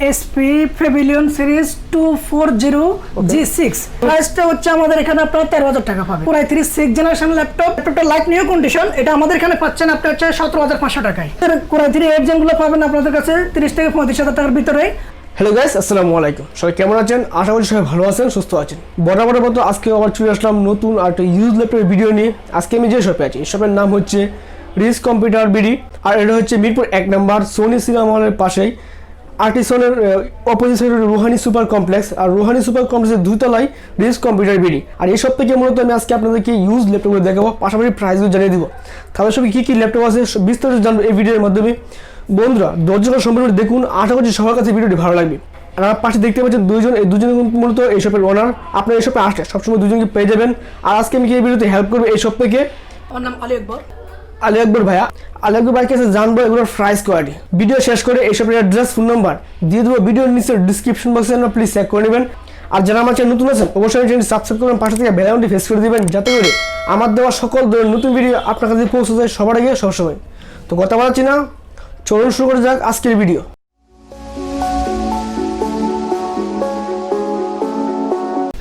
SP pavilion series 240 G6 প্রাইসটা হচ্ছে আমাদের এখানে আপনারা 13,000 টাকা পাবেন। পুরো 36 জেনারেশন ল্যাপটপটা লাইক নিউ কন্ডিশন, এটা আমাদের এখানে পাচ্ছেন আপনি হচ্ছে 17,500 টাকায়। কোরাই 3 8 জেন গুলো পাবেন আপনাদের কাছে 30 থেকে 35,000 টাকার ভিতরে। হ্যালো গাইস, আসসালামু আলাইকুম। সবাই কেমন আছেন? আশা করি সবাই ভালো আছেন, সুস্থ আছেন। বরাবরের মতো আজকে আবার চলে আসলাম নতুন আর একটা ইউজ ল্যাপটপের ভিডিও নিয়ে। আজকে আমি যে শপে আছি, শপের নাম হচ্ছে রিস কম্পিউটার বিডি, আর এটা হচ্ছে মিরপুর 1 নম্বর সোনি সিনেমা হলের পাশেই আর্টিসনের অপোজিট সাইডে রুহানি সুপার কমপ্লেক্স, আর রুহানি সুপার কমপ্লেক্সের 2 তলায় রিস কম্পিউটার বিডি। আর এই সব থেকে মূলত আমি আজকে আপনাদেরকে ইউজ ল্যাপটপগুলো দেখাবো, পাশাপাশি প্রাইসও জানিয়ে দিব। তাদের সঙ্গে কী কী ল্যাপটপ আছে বিস্তারিত জানবো এই ভিডিওর মাধ্যমে। বন্ধুরা ধৈর্য সম্পূর্ণ দেখুন, আশা করছি সবার কাছে ভিডিওটি ভালো লাগবে। আর আমার পাশে দেখতে পাচ্ছেন দুইজন, এই দুজন মূলত এই শপের ওনার। আপনার এই শপে আসলে সবসময় দুজনকে পেয়ে যাবেন। আর আজকে আমি এই ভিডিওতে হেল্প করবো এই শপ থেকে। আমার নাম আলী আকবর। আলী আকবর ভাইয়া, আলী আকবর ভাইয়ের কাছে জানবো এগুলোর প্রাইস কোয়ালিটি। ভিডিও শেষ করে এই শপের অ্যাড্রেস, ফোন নাম্বার দিয়ে দেবো ভিডিওর নিচে ডিসক্রিপশন বক্সে, প্লিজ চেক করে নেবেন। আর যারা আমার চ্যানেল নতুন আছেন অবশ্যই চ্যানেলটি সাবস্ক্রাইব করবেন, পাশে থেকে বেল আইকনটি প্রেস করে দিবেন, যাতে করে আমার দেওয়া সকল ধরনের নতুন ভিডিও আপনার কাছে পৌঁছে যায় সবার আগে সবসময়। তো কথা বলাচ্ছি না, চলুন শুরু করে যাক আজকের ভিডিও।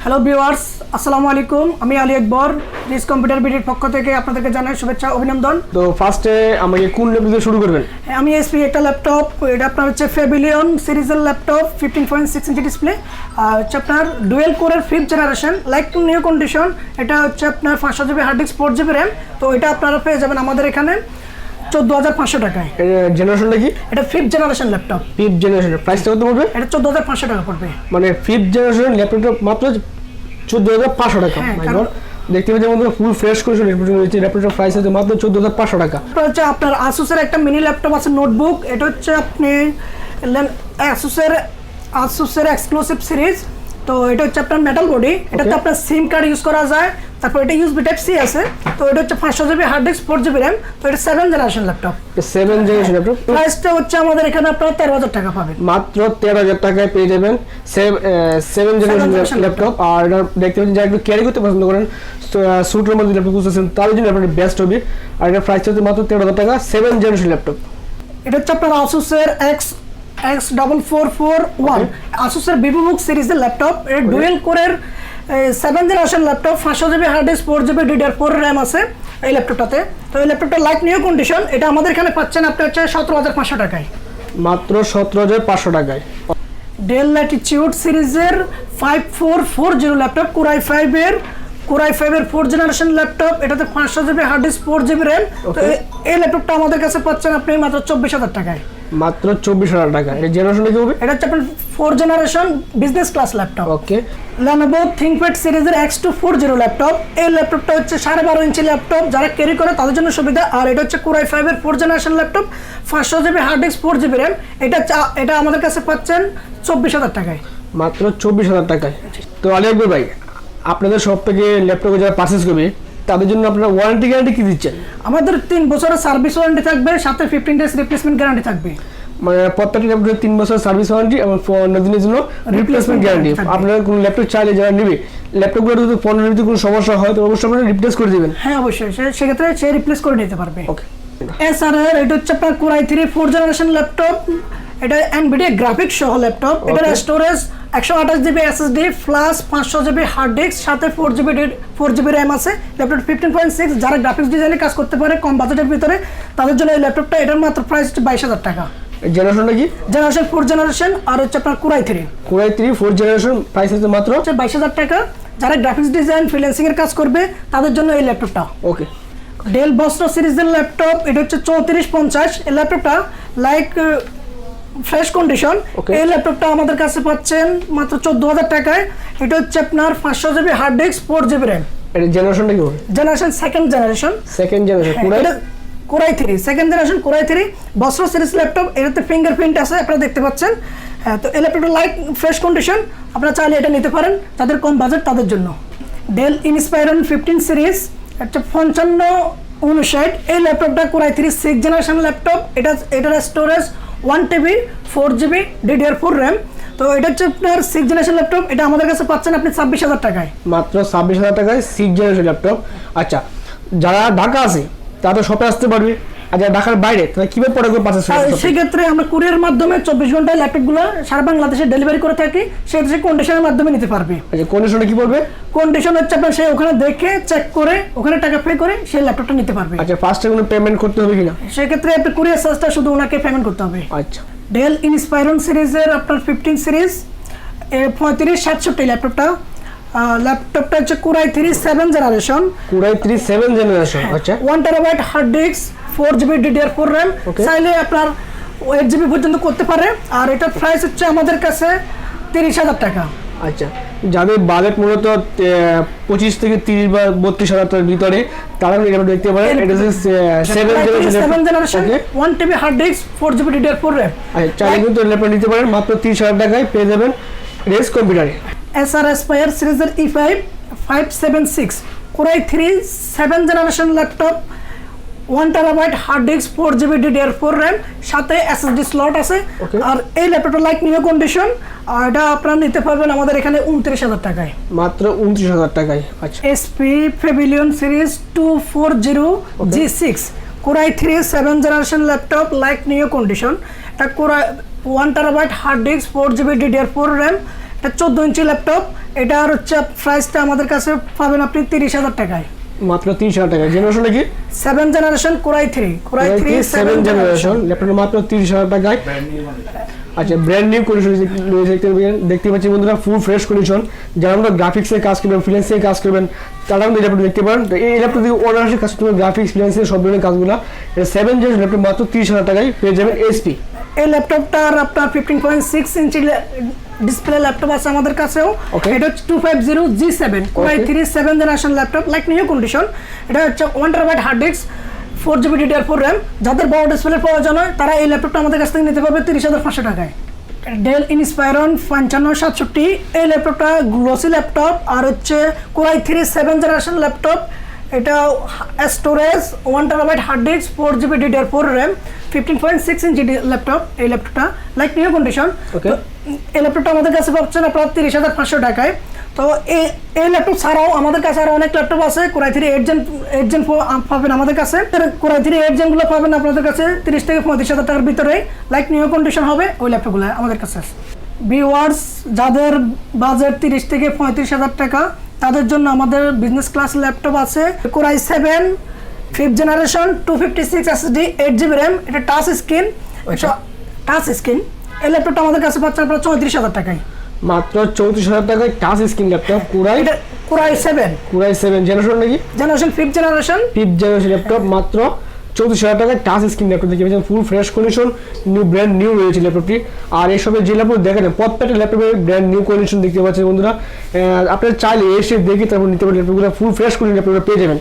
হ্যালো ভিউয়ার্স, আসসালামু আলাইকুম। আমি আলী আকবর, রিস কম্পিউটার বিডির পক্ষ থেকে আপনাদেরকে জানাই শুভেচ্ছা, অভিনন্দন। তো ফার্স্টে আমাকে কোন ল্যাপটপ দিয়ে শুরু করবেন? আমি এসপি একটা ল্যাপটপ, এটা আপনার হচ্ছে প্যাভিলিয়ন সিরিজের ল্যাপটপ, 15.6 ইঞ্চি ডিসপ্লে, আর হচ্ছে আপনার ডুয়েল কোরের 5th generation, like new condition. এটা হচ্ছে আপনার 500 GB hard disk, 4 GB RAM. তো এটা আপনারা পেয়ে যাবেন আমাদের এখানে 14,500 টাকায়। জেনারেশনটা কি? এটা 5th generation laptop. 5th generation প্রাইসটা কত পড়বে? এটা 14,500 টাকা পড়বে। মানে 5th জেনারেশন ল্যাপটপটা মাত্র 14,500 টাকা। দেখতে পাচ্ছেন বন্ধুরা, ফুল ফ্রেশ কন্ডিশন ল্যাপটপটার প্রাইস আছে মাত্র 14,500 টাকা। এটা হচ্ছে আপনার আসুসের একটা মিনি ল্যাপটপ আছে, নোটবুক। এটা হচ্ছে আপনি আসুসের এক্সক্লুসিভ সিরিজ। তো এটা হচ্ছে আপনার মেটাল বডি, এটাতে আপনার সিম কার্ড ইউজ করা যায়। তারপর এটা ইউএসবি টাইপ সি আছে। তো এটা হচ্ছে 500 GB hard disk, 4 GB RAM. তো এটা 7th generation laptop. 7th generation laptop প্রাইসটা হচ্ছে আমাদের এখানে আপনারা 13,000 টাকা পাবেন। মাত্র 13,000 টাকায় পেয়ে যাবেন 7th জেনারেশন ল্যাপটপ। আর এটা দেখতে পাচ্ছেন যারা একটু ক্যারি করতে পছন্দ করেন, স্যুটের মধ্যে ল্যাপটপ খুঁজতেছেন, তার জন্য আপনার বেস্ট হবে। আর এটা প্রাইস হচ্ছে মাত্র 13,000 টাকা, 7th জেনারেশন ল্যাপটপ। এটা হচ্ছে আপনার আসুসের X4441 আসুসের ভিভোবুক সিরিজের ল্যাপটপ। এটা ডুয়েল কোরের 7th generation laptop, 500 GB hard disk, 4 GB DDR4 RAM আছে এই ল্যাপটপটাতে। তো এই ল্যাপটপটা লাইক নিউ কন্ডিশন, এটা আমাদের এখানে পাচ্ছেন আপনি হচ্ছে 17,500 টাকায়। মাত্র 17,500 টাকায়। ডেল ল্যাটিটিউড সিরিজের 5440 ল্যাপটপ, কোরাই 5 এর 4th জেনারেশন ল্যাপটপ। এটাতে 500 GB hard disk, 4 GB RAM. তো এই ল্যাপটপটা আমাদের কাছে পাচ্ছেন আপনি মাত্র 24,000 টাকায়। মাত্র 24,000 টাকা। এই জেনারেশনটা কি হবে? এটা হচ্ছে আপনার 4th generation business class laptop. Okay. Lenovo ThinkPad সিরিজের X240 ল্যাপটপ। এই ল্যাপটপটা হচ্ছে 12.5 ইঞ্চি ল্যাপটপ, যারা ক্যারি করে তাদের জন্য সুবিধা। আর এটা হচ্ছে কোরাই 5 এর 4th generation laptop, 500 GB hard disk, 4 GB RAM. এটা আমাদের কাছে পাচ্ছেন 24,000 টাকায়। মাত্র 24,000 টাকায়। তো আলী আকবর ভাই, আপনাদের সব থেকে ল্যাপটপ যারা পারচেজ করবে তাদের জন্য আপনারা ওয়ারেন্টি গ্যারান্টি কি দিচ্ছেন? আমাদের 3 বছরের সার্ভিস ওয়ারেন্টি থাকবে, সাথে 15 ডেজ রিপ্লেসমেন্ট গ্যারান্টি থাকবে। মানে প্রত্যেকটা ল্যাপটপে 3 বছর সার্ভিস ওয়ারেন্টি এবং 15 দিনের জন্য রিপ্লেসমেন্ট গ্যারান্টি। আপনারা কোনো ল্যাপটপ চাইলে যারা নেবে, ল্যাপটপগুলো যদি 15 দিনে কোনো সমস্যা হয় তো অবশ্যই আপনারা রিপ্লেস করে দিবেন। হ্যাঁ অবশ্যই, সেক্ষেত্রে সে রিপ্লেস করে নিতে পারবে। ওকে। এছাড়া এটা হচ্ছে আপনার কোরাই 3 4th জেনারেশন ল্যাপটপ। এটা এনভিডিয়া গ্রাফিক্স সহ ল্যাপটপ। এটার storage 128 GB SSD plus 500 GB hard disk, সাথে 4 GB র্যাম আছে। ল্যাপটপ 15.6, যারা গ্রাফিক্স ডিজাইনে কাজ করতে পারে কম বাজেটের ভিতরে তাদের জন্য এই ল্যাপটপটা। এটার মাত্র প্রাইস হচ্ছে 22,000 টাকা। জেনারেশনটা কি? Generation 4th generation. আর হচ্ছে আপনার কোরাই 3 4th জেনারেশন প্রাইস হচ্ছে মাত্র 22,000 টাকা। যারা গ্রাফিক্স ডিজাইন ফ্রিল্যান্সিং এর কাজ করবে তাদের জন্য এই ল্যাপটপটা। ওকে। ডেল বস্ট্রো সিরিজের ল্যাপটপ। এটা হচ্ছে 3450। এই ল্যাপটপটা লাইক ফ্রেশ কন্ডিশন। এই ল্যাপটপটা আমাদের কাছে পাচ্ছেন মাত্র 14,000 টাকায়। এটা হচ্ছে আপনার 500 GB hard disk, 4 GB RAM. এর জেনারেশনটা কি হবে? Generation 2nd generation. Core i 3 2nd generation, core i 3 Vostro series laptop. এটাতে ফিঙ্গারপ্রিন্ট আছে, আপনারা দেখতে পাচ্ছেন। হ্যাঁ, তো এই ল্যাপটপটা লাইক ফ্রেশ কন্ডিশন, আপনারা চাইলে এটা নিতে পারেন যাদের কম বাজেট তাদের জন্য। ডেল ইনস্পাইরন 15 সিরিজ, একটা 5559। এই ল্যাপটপটা কোরাই 3 6th জেনারেশন ল্যাপটপ। এটার storage 1 TB, 4 GB DDR4 RAM. তো এটা হচ্ছে আপনার 6th জেনারেশন ল্যাপটপ। এটা আমাদের কাছে পাচ্ছেন আপনি 26,000 টাকায়। মাত্র 26,000 টাকায় 6th জেনারেশন ল্যাপটপ। আচ্ছা, যারা ঢাকা আছে তারা শপে আসতে পারবে, আচ্ছা ঢাকার বাইরে তাহলে কিভাবে প্রোডাক্টগুলো পারচেজ করতে হবে? সেক্ষেত্রে আমরা কুরিয়ার মাধ্যমে 24 ঘন্টায় ল্যাপটপগুলো সারা বাংলাদেশে ডেলিভারি করে থাকি, সেক্ষেত্রে কন্ডিশনের মাধ্যমে নিতে পারবে। আচ্ছা কন্ডিশনে কি বলবে? কন্ডিশন হচ্ছে আপনার সে ওখানে দেখে চেক করে ওখানে টাকা পে করে সেই ল্যাপটপটা নিতে পারবে। আচ্ছা ফার্স্টে কোনো পেমেন্ট করতে হবে কিনা? সেক্ষেত্রে আপনি কুরিয়ার চার্জটা শুধু ওনাকে পেমেন্ট করতে হবে। আচ্ছা ডেল ইনস্পায়রন সিরিজের আপনার 15 সিরিজ 3567 ল্যাপটপটা হচ্ছে কোরাই 3 7 জেনারেশন। Core i 3 7 generation. আচ্ছা 1 terabyte hard disk, 4GB DDR4 RAM, চাইলে আপনার 8GB পর্যন্ত করতে পারে। আর এটার প্রাইস হচ্ছে আমাদের কাছে 30,000 টাকা। আচ্ছা যাদের বাজেট মূলত 25 থেকে 30 বা 32,000 টাকার ভিতরে তারা এটা দেখতে পারেন। এটা হচ্ছে 7 generation 1TB hard disk, 4GB DDR4 RAM। আচ্ছা চাইলে কিন্তু ল্যাপটপ নিতে পারেন মাত্র 30,000 টাকায় পেয়ে যাবেন রেস কম্পিউটারে। এসআর এসপায়ার সিরিজের E5 576 core i 3 7 generation laptop, 1 terabyte hard disk, 4GB DDR4 RAM, সাথে SSD স্লট আছে। আর এই ল্যাপটপটা লাইক নিউ কন্ডিশন, আর এটা আপনারা নিতে পারবেন আমাদের এখানে 29,000 টাকায়, মাত্র 29,000 টাকায়। আচ্ছা HP Pavilion series 240 G6 core i 3 7 generation laptop like new condition. এটা core i 1 terabyte hard disk, 4GB DDR4 RAM, এটা 14 ইঞ্চি ল্যাপটপ। এটার হচ্ছে প্রাইসটা আমাদের কাছে পাবেন আপনি 30,000 টাকায়, মাত্র 30,000 টাকায়। জেনারেশন কি? 7 জেনারেশন কোরাই 3 7 জেনারেশন ল্যাপটপ মাত্র 30,000 টাকায়। আচ্ছা ব্র্যান্ড নিউ কন্ডিশন দেখতে পাচ্ছি বন্ধুরা, ফুল ফ্রেশ কন্ডিশন। যারা আমরা গ্রাফিক্সে কাজ করবেন, ফ্রিল্যান্সিংয়ে কাজ করবেন, তারা কিন্তু ল্যাপটপ দেখতে পারেন। তো এই ল্যাপটপ থেকে অনার্সে কাজ করবেন, গ্রাফিক্স ফ্রিল্যান্সিং সব ধরনের কাজগুলো। এটা 7 জেনারেশন ল্যাপটপ মাত্র 30,000 টাকায় পেয়ে যাবেন HP। এই ল্যাপটপটার আপনার 15.6 ইঞ্চি ডিসপ্লে ল্যাপটপ আছে আমাদের কাছেও। এটা হচ্ছে 250 G7 core i 3 7 generation laptop like new condition. এটা হচ্ছে 1 terabyte hard disk, 4GB DDR4 RAM। যাদের বড় ডিসপ্লে প্রয়োজন হয় তারা এই ল্যাপটপটা আমাদের কাছ থেকে নিতে পারবে 30,500 টাকায়। ডেল ইনস্পায়রন 5567 এই ল্যাপটপটা গ্লোসি ল্যাপটপ, আর হচ্ছে কোরাই 3 7 জেনারেশন ল্যাপটপ। এটা storage 1 terabyte hard disk, 4GB DDR4 RAM, 15.6 inch laptop. এই ল্যাপটপটা লাইক নিউ কন্ডিশন। এই ল্যাপটপটা আমাদের কাছে পাচ্ছেন আপনার 30,500 টাকায়। তো এই ল্যাপটপ ছাড়াও আমাদের কাছে আরও অনেক ল্যাপটপ আছে। কোরাই 3 8 জেন পাবেন আমাদের কাছে। কোরাই 3 8 জেনগুলো পাবেন আপনাদের কাছে 30 থেকে 35,000 টাকার ভিতরে, লাইক নিউ কন্ডিশন হবে ওই ল্যাপটপগুলো আমাদের কাছে আছে। ভিউয়ার্স যাদের বাজেট 30 থেকে 35,000 টাকা তাদের জন্য আমাদের বিজনেস ক্লাস ল্যাপটপ আছে। Core i 7 5th generation 256 SSD 8GB RAM। এটা টাচ স্ক্রিন, এই ল্যাপটপটা আমাদের কাছে পাচ্ছেন আপনার 34,000 টাকায়, মাত্র 34,000 টাকায় touch screen laptop. Core i 7 generation নাকি? জেনারেশন 5th জেনারেশন ল্যাপটপ মাত্র 34,000 টাকায় টাচ স্ক্রিন ল্যাপটপ দেখতে পাচ্ছেন, full fresh condition, brand new রয়েছে ল্যাপটপটি। আর এসবের যে ল্যাপটপ দেখেন প্রত্যেকটা ল্যাপটপের ব্র্যান্ড নিউ কন্ডিশন দেখতে পাচ্ছেন বন্ধুরা। আপনারা চাইলে এসে দেখে তারপর নিতে পারেন ল্যাপটপগুলো, ফুল ফ্রেশ কন্ডিশন ল্যাপটপগুলো পেয়ে যাবেন।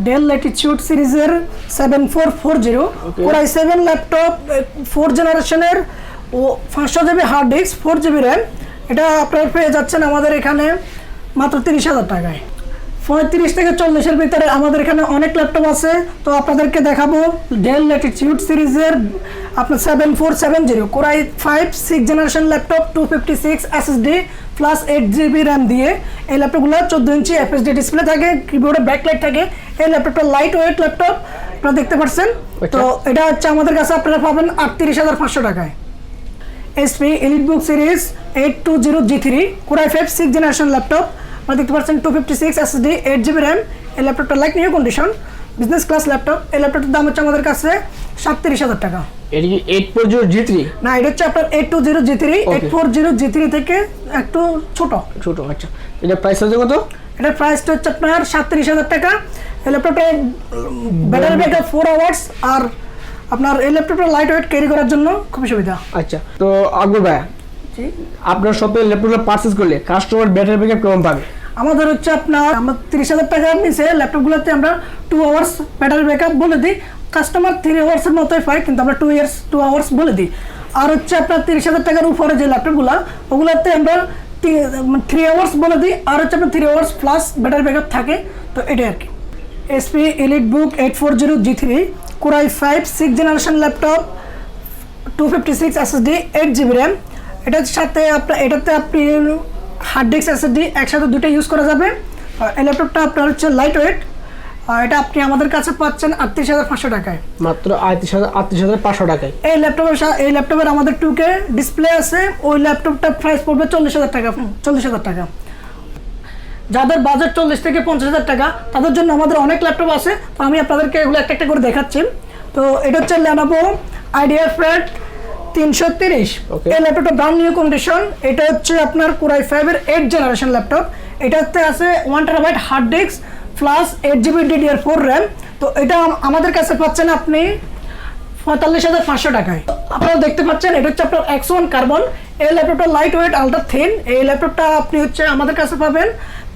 ডেল ল্যাটিটিউড সিরিজের 7440 কোরাই 7 ল্যাপটপ 4 জেনারেশনের, ও 500GB hard disk, 4GB RAM। এটা আপনারা পেয়ে যাচ্ছেন আমাদের এখানে মাত্র 30,000 টাকায়। 35 থেকে 40-এর ভিতরে আমাদের এখানে অনেক ল্যাপটপ আছে। তো আপনাদেরকে দেখাবো ডেল ল্যাটিটিউড সিরিজের আপনার 7470 core i 5 6 generation laptop, 256 SSD plus 8GB RAM দিয়ে। এই ল্যাপটপগুলো 14 ইঞ্চি FHD ডিসপ্লে থাকে, কিবোর্ডে ব্যাকলাইট থাকে। এই ল্যাপটপটা লাইট ওয়েট ল্যাপটপ আপনারা দেখতে পাচ্ছেন। তো এটা হচ্ছে আমাদের কাছে আপনারা পাবেন 38,500 টাকায়। HP EliteBook series 820 G3 core i 5 6 generation laptop, আপনারা দেখতে পাচ্ছেন 256 SSD 8GB RAM। এই ল্যাপটপটা like new condition, business class laptop. এই ল্যাপটপটার দাম হচ্ছে আমাদের কাছে 37,000 টাকা। এটা কি 840 G3? না, এটা হচ্ছে আপনার 820 G3। 840 G3 থেকে একটু ছোট। আচ্ছা এটা প্রাইস হচ্ছে কত? এটার প্রাইসটা হচ্ছে আপনার 37,000 টাকা। এই ল্যাপটপটা ব্যাটারি ব্যাকআপ 4 আওয়ার্স, আর আপনার এই ল্যাপটপটা লাইট ওয়েট ক্যারি করার জন্য খুবই সুবিধা। আচ্ছা তো আকবর ভাই, আপনার শপে ল্যাপটপটা পারচেজ করলে কাস্টমার ব্যাটারি ব্যাকআপ কেমন পাবে? আমাদের হচ্ছে আপনার 30,000 টাকার নিচে ল্যাপটপগুলোতে আমরা 2 আওয়ার্স ব্যাটারি ব্যাকআপ বলে দিই। কাস্টমার 3 আওয়ার্সের মতোই পায়, কিন্তু আমরা 2 আওয়ার্স বলে দিই। আর হচ্ছে আপনার 30,000 টাকার উপরে যে ল্যাপটপগুলো ওগুলোতে আমরা 3 আওয়ার্স বলে দিই, আর হচ্ছে আপনার 3 আওয়ার্স প্লাস ব্যাটারি ব্যাকআপ থাকে। তো এটাই আর কি। HP EliteBook 840 G3 core i 5 6 generation laptop, 256 SSD 8GB RAM। এটার সাথে এটাতে আপনি হার্ড ডিস্ক SSD একসাথে দুটো ইউজ করা যাবে। এই ল্যাপটপটা আপনার হচ্ছে লাইট ওয়েট, এটা আপনি আমাদের কাছে পাচ্ছেন 38,500 টাকায়। মাত্র 38,500 টাকায়। এই ল্যাপটপের আমাদের 2K ডিসপ্লে আছে, ওই ল্যাপটপটার প্রাইস পড়বে 40,000 টাকা। 40,000 টাকা। যাদের বাজেট 40 থেকে 50,000 টাকা তাদের জন্য আমাদের অনেক ল্যাপটপ আছে, তো আমি আপনাদেরকে এগুলো একটা একটা করে দেখাচ্ছি। তো এটা হচ্ছে Lenovo IdeaPad 330। এই ল্যাপটপটা ব্র্যান্ড নিউ কন্ডিশন। এটা হচ্ছে আপনার Core i5 এর 8th জেনারেশন ল্যাপটপ। এটাতে আছে 1TB hard disk plus 8GB DDR4 RAM। তো এটা আমাদের কাছে পাচ্ছেন আপনি 45,500 টাকায়। আপনারা দেখতে পাচ্ছেন এটা হচ্ছে আপনার X1 কার্বন। এই ল্যাপটপটা লাইট ওয়েট আলট্রা থিন। এই ল্যাপটপটা আপনি হচ্ছে আমাদের কাছে পাবেন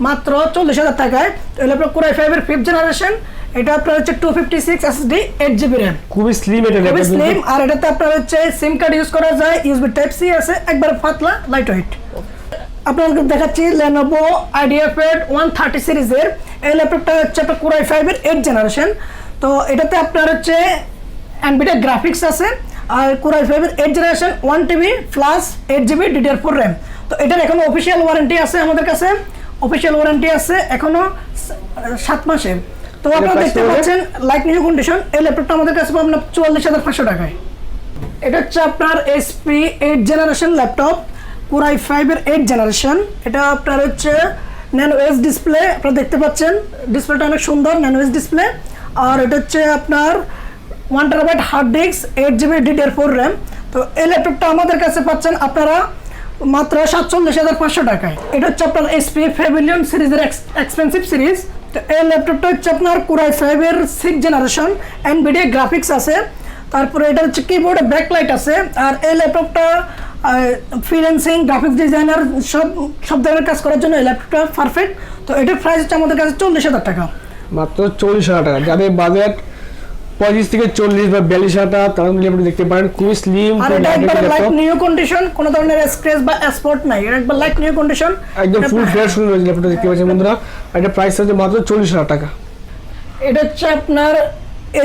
মাত্র 40,000 টাকায়। এই ল্যাপটপ Core i5 এর 5th জেনারেশন। এটা আপনার হচ্ছে 256 SSD 8GB RAM। খুবই স্লিম এটা, খুবই স্লিম। আর এটাতে আপনার হচ্ছে সিম কার্ড ইউজ করা যায়, USB Type-C আছে, একবার পাতলা লাইট ওয়েট। আপনাদেরকে দেখাচ্ছি Lenovo IdeaPad 130 সিরিজের। এই ল্যাপটপটা হচ্ছে আপনার Core i5 এর 8th জেনারেশন। তো এটাতে আপনার হচ্ছে NVIDIA গ্রাফিক্স আছে, আর Core i5 এর 8th generation 1TB plus 8GB DDR4 RAM। তো এটার এখনো অফিসিয়াল ওয়ারেন্টি আছে আমাদের কাছে। অফিসিয়াল ওয়ারেন্টি আছে এখনো 7 মাসের। তো আপনারা দেখতে পাচ্ছেন লাইট নিউ কন্ডিশন। এই ল্যাপটপটা আমাদের কাছে পাবেন 44,500 টাকায়। এটা হচ্ছে আপনার HP 8th generation laptop, Core i5 এর 8th জেনারেশন। এটা আপনার হচ্ছে ন্যানো এজ ডিসপ্লে। আপনারা দেখতে পাচ্ছেন ডিসপ্লেটা অনেক সুন্দর, ন্যানো এজ ডিসপ্লে। আর এটা হচ্ছে আপনার 1TB hard disk 8GB DDR4 RAM। তো এই ল্যাপটপটা আমাদের কাছে পাচ্ছেন আপনারা মাত্র 47,500 টাকায়। এটা হচ্ছে আপনার HP Pavilion সিরিজের এক্সপেন্সিভ সিরিজ। তো এই ল্যাপটপটা হচ্ছে আপনার Core i5 এর 6th জেনারেশন, NVIDIA গ্রাফিক্স আছে। তারপরে এটা হচ্ছে কিবোর্ডে ব্যাকলাইট আছে। আর এই ল্যাপটপটা ফ্রিল্যান্সিং, গ্রাফিক্স ডিজাইনার সব ধরনের কাজ করার জন্য এই ল্যাপটপটা পারফেক্ট। তো এটার প্রাইস হচ্ছে আমাদের কাছে 40,000 টাকা। মাত্র 40,000 টাকা। যাদের বাজেট 35 থেকে 40 বা 42,000 টাকা তারা ল্যাপটপ দেখতে পারেন। খুবই স্লিম, আর এটা একবার লাইট নিউ কন্ডিশন, কোনো ধরনের স্ক্র্যাচ বা স্পট নাই। এটা একবার লাইট নিউ কন্ডিশন, একদম ফুল ফ্রেশ ল্যাপটপ দেখতে পাচ্ছেন বন্ধুরা। এটা প্রাইস হচ্ছে মাত্র 40,000 টাকা। এটা হচ্ছে আপনার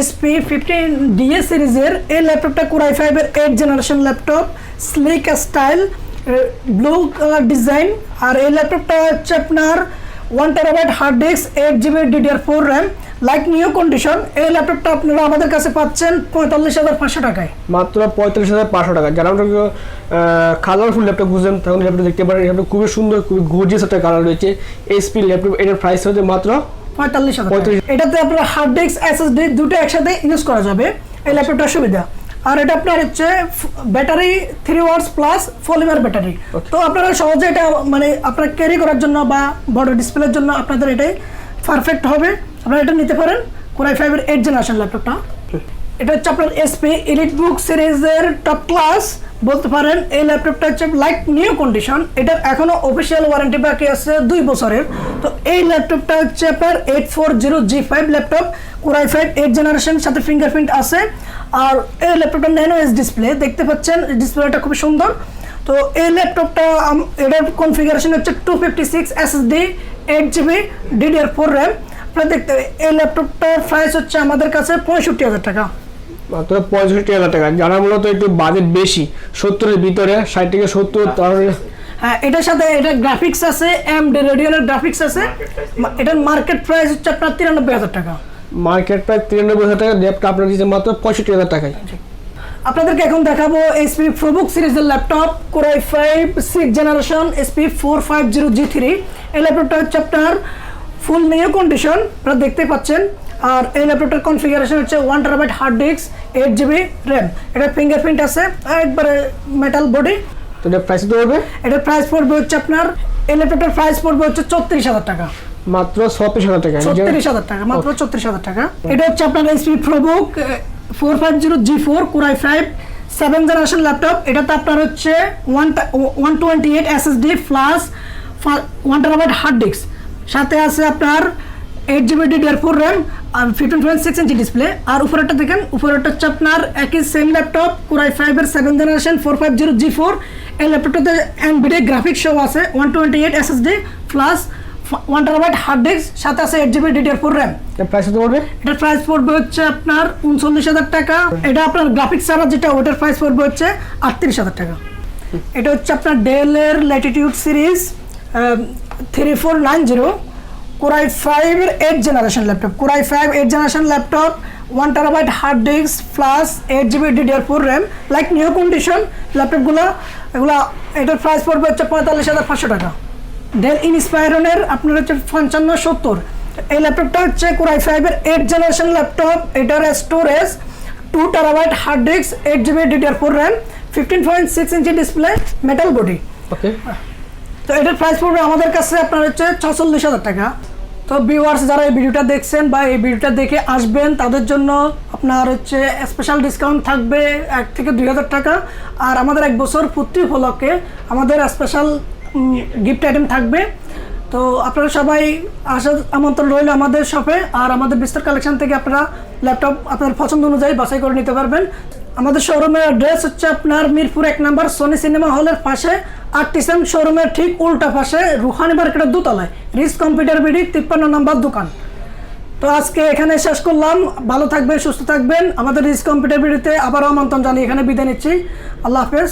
HP 15DA সিরিজের। এই ল্যাপটপটা Core i5 এর 8th generation laptop, sleek style, blue colour design. আর এই ল্যাপটপটা হচ্ছে আপনার 1TB hard disk 8GB DDR4 RAM, like new condition. এই ল্যাপটপটা আপনারা আমাদের কাছে পাচ্ছেন 45,500 টাকায়। মাত্র 45,500 টাকা। যারা আপনাকে কালারফুল ল্যাপটপ বুঝেন তখন ল্যাপটপ দেখতে পারেন। ল্যাপটপ খুবই সুন্দর, খুবই গর্জিয়াস একটা কালার রয়েছে। HP ল্যাপটপ, এটার প্রাইস হচ্ছে মাত্র 45,000। এটাতে আপনার হার্ড ডিস্ক SSD দুটো একসাথে ইউজ করা যাবে, এই ল্যাপটপটার সুবিধা। আর এটা আপনার হচ্ছে ব্যাটারি 3 ওয়াটস প্লাস পলিমার ব্যাটারি। তো আপনারা সহজে এটা মানে আপনারা ক্যারি করার জন্য বা বড় ডিসপ্লের জন্য আপনাদের এটাই পারফেক্ট হবে। আপনারা এটা নিতে পারেন Core i5 এর 8th জেনারেশন ল্যাপটপটা। এটা হচ্ছে আপনার HP EliteBook সিরিজের টপ ক্লাস বলতে পারেন। এই ল্যাপটপটা হচ্ছে লাইট নিউ কন্ডিশন। এটার এখনো অফিসিয়াল ওয়ারেন্টি বাকি আছে 2 বছরের। তো এই ল্যাপটপটা হচ্ছে আপনার 840G5 laptop, Core i5 8th generation, সাথে ফিঙ্গারপ্রিন্ট আছে। আর এই ল্যাপটপটা ন্যানো এজ ডিসপ্লে, দেখতে পাচ্ছেন ডিসপ্লেটা খুব সুন্দর। তো এই ল্যাপটপটা এটার কনফিগারেশন হচ্ছে 256 SSD 8GB DDR4 RAM। আপনারা দেখতে এই ল্যাপটপটার প্রাইস হচ্ছে আমাদের কাছে 65,000 টাকা। মাত্র 65,000 টাকা। যারা মূলত একটু বাজেট বেশি, 70-এর ভিতরে, 60 থেকে 70, তাহলে হ্যাঁ এটার সাথে এটা গ্রাফিক্স আছে, AMD Radeon গ্রাফিক্স আছে। এটার মার্কেট প্রাইস হচ্ছে আপনার 93,000 টাকা। মার্কেট প্রাইস 93,000 টাকা। ল্যাপটপ আপনার দিচ্ছে মাত্র 65,000 টাকায়। আপনাদেরকে এখন দেখাবো HP ProBook সিরিজের laptop, Core i5 6th generation, HP 450G3। এই ল্যাপটপটা হচ্ছে আপনার ফুল নিউ কন্ডিশন, আপনারা দেখতে পাচ্ছেন। আর এই ল্যাপটপটার কনফিগারেশন হচ্ছে 1TB hard disk 8GB RAM। এটা ফিঙ্গারপ্রিন্ট আছে, একবারে মেটাল বডি। তো এটা প্রাইস তো হবে, এটার প্রাইস পড়বে হচ্ছে আপনার, এই ল্যাপটপটার প্রাইস পড়বে হচ্ছে 34,000 টাকা। মাত্র 36,000 টাকা। 36,000 টাকা, মাত্র 34,000 টাকা। এটা হচ্ছে আপনার HP ProBook 450G4 Core i5 7th generation laptop. এটাতে আপনার হচ্ছে 128 SSD plus 1TB hard disk, সাথে আছে আপনার 8GB DDR4 RAM আর 15.6 ইঞ্চি ডিসপ্লে। আর উপরেরটা দেখেন, উপরেরটা হচ্ছে আপনার একই সেম ল্যাপটপ Core i5 এর 7th জেনারেশন 450G4। এই ল্যাপটপটাতে NVIDIA গ্রাফিক্স সহ আছে, 128 SSD plus 1TB hard disk, সাথে আছে 8GB DDR4 RAM। প্রাইস কত পড়বে? এটার প্রাইস পড়বে হচ্ছে আপনার 39,000 টাকা। এটা আপনার গ্রাফিক্স ছাড়া যেটা, ওটার প্রাইস পড়বে হচ্ছে 38,000 টাকা। এটা হচ্ছে আপনার ডেল এর ল্যাটিটিউড সিরিজ 3490, কোরাই 5 এর 8 generation laptop, core i 5 8 generation laptop, 1 terabyte hard disk plus 8 GB DDR4 RAM, like new condition ল্যাপটপগুলো, এগুলা এটার প্রাইস পড়বে হচ্ছে 45,500 টাকা। ডেল ইনস্পায়রনের আপনার হচ্ছে 5570। এই ল্যাপটপটা হচ্ছে কোরাই 5 এর 8 জেনারেশন ল্যাপটপ, এটার storage 2 terabyte hard disk, 8 GB DDR4 RAM, 15.6 inch display, metal body. Okay, তো এটার প্রাইস পড়বে আমাদের কাছে আপনার হচ্ছে 46,000 টাকা। তো ভিউয়ার্স যারা এই ভিডিওটা দেখছেন বা এই ভিডিওটা দেখে আসবেন তাদের জন্য আপনার হচ্ছে স্পেশাল ডিসকাউন্ট থাকবে 1 থেকে 2,000 টাকা। আর আমাদের 1 বছর পূর্তি উপলক্ষে আমাদের স্পেশাল গিফট আইটেম থাকবে। তো আপনারা সবাই আসার আমন্ত্রণ রইল আমাদের শপে। আর আমাদের বিস্তার কালেকশন থেকে আপনারা ল্যাপটপ আপনার পছন্দ অনুযায়ী বাছাই করে নিতে পারবেন। আমাদের শোরুমের অ্যাড্রেস হচ্ছে আপনার মিরপুর 1 নম্বর সোনি সিনেমা হলের পাশে, আর্টিসান শোরুমের ঠিক উল্টা পাশে, রুহানি মার্কেটের দোতলায়, রিস কম্পিউটার বিডি 53 নম্বর দোকান। তো আজকে এখানে শেষ করলাম। ভালো থাকবেন, সুস্থ থাকবেন। আমাদের রিস কম্পিউটার বিডিতে আবারও আমন্ত্রণ জানিয়ে এখানে বিদায় নিচ্ছি। আল্লাহ হাফেজ।